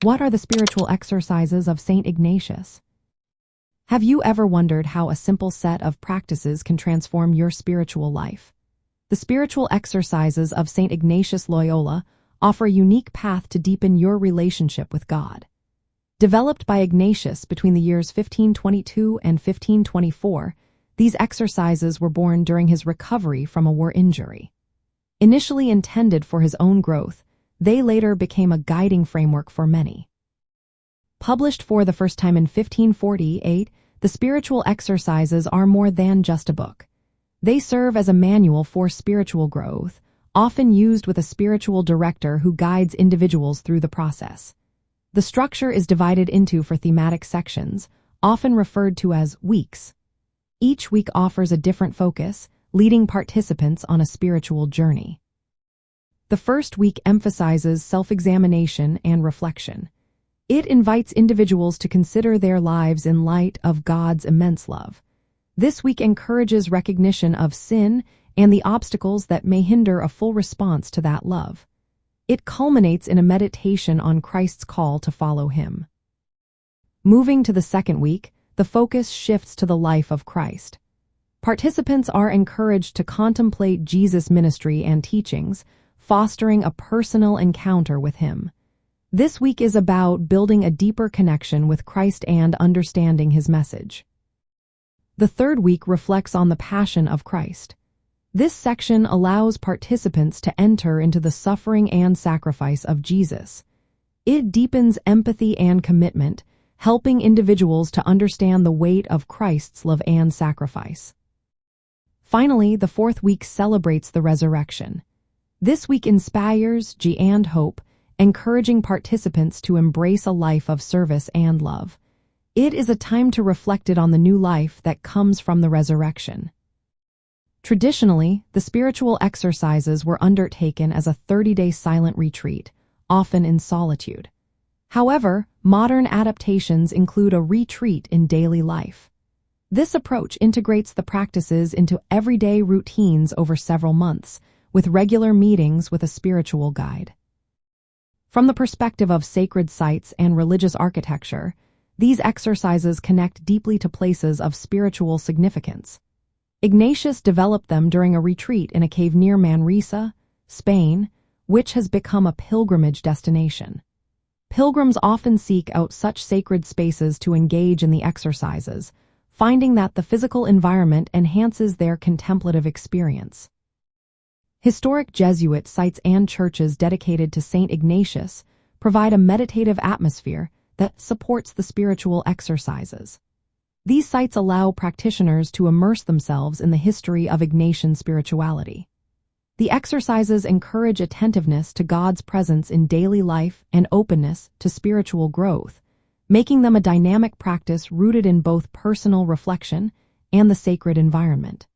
What are the spiritual exercises of Saint Ignatius? Have you ever wondered how a simple set of practices can transform your spiritual life? The spiritual exercises of Saint Ignatius Loyola offer a unique path to deepen your relationship with God. Developed by Ignatius between the years 1522 and 1524, these exercises were born during his recovery from a war injury. Initially intended for his own growth, they later became a guiding framework for many. Published for the first time in 1548, the spiritual exercises are more than just a book. They serve as a manual for spiritual growth, often used with a spiritual director who guides individuals through the process. The structure is divided into four thematic sections, often referred to as weeks. Each week offers a different focus, leading participants on a spiritual journey. The first week emphasizes self-examination and reflection. It invites individuals to consider their lives in light of God's immense love. This week encourages recognition of sin and the obstacles that may hinder a full response to that love. It culminates in a meditation on Christ's call to follow him. Moving to the second week, the focus shifts to the life of Christ. Participants are encouraged to contemplate Jesus' ministry and teachings, fostering a personal encounter with him. This week is about building a deeper connection with Christ and understanding his message. The third week reflects on the Passion of Christ. This section allows participants to enter into the suffering and sacrifice of Jesus. It deepens empathy and commitment, helping individuals to understand the weight of Christ's love and sacrifice. Finally, the fourth week celebrates the resurrection. This week inspires joy and hope, encouraging participants to embrace a life of service and love. It is a time to reflect on the new life that comes from the resurrection. Traditionally, the spiritual exercises were undertaken as a 30-day silent retreat, often in solitude. However, modern adaptations include a retreat in daily life. This approach integrates the practices into everyday routines over several months, with regular meetings with a spiritual guide. From the perspective of sacred sites and religious architecture, these exercises connect deeply to places of spiritual significance. Ignatius developed them during a retreat in a cave near Manresa, Spain, which has become a pilgrimage destination. Pilgrims often seek out such sacred spaces to engage in the exercises, finding that the physical environment enhances their contemplative experience. Historic Jesuit sites and churches dedicated to Saint Ignatius provide a meditative atmosphere that supports the spiritual exercises. These sites allow practitioners to immerse themselves in the history of Ignatian spirituality. The exercises encourage attentiveness to God's presence in daily life and openness to spiritual growth, making them a dynamic practice rooted in both personal reflection and the sacred environment.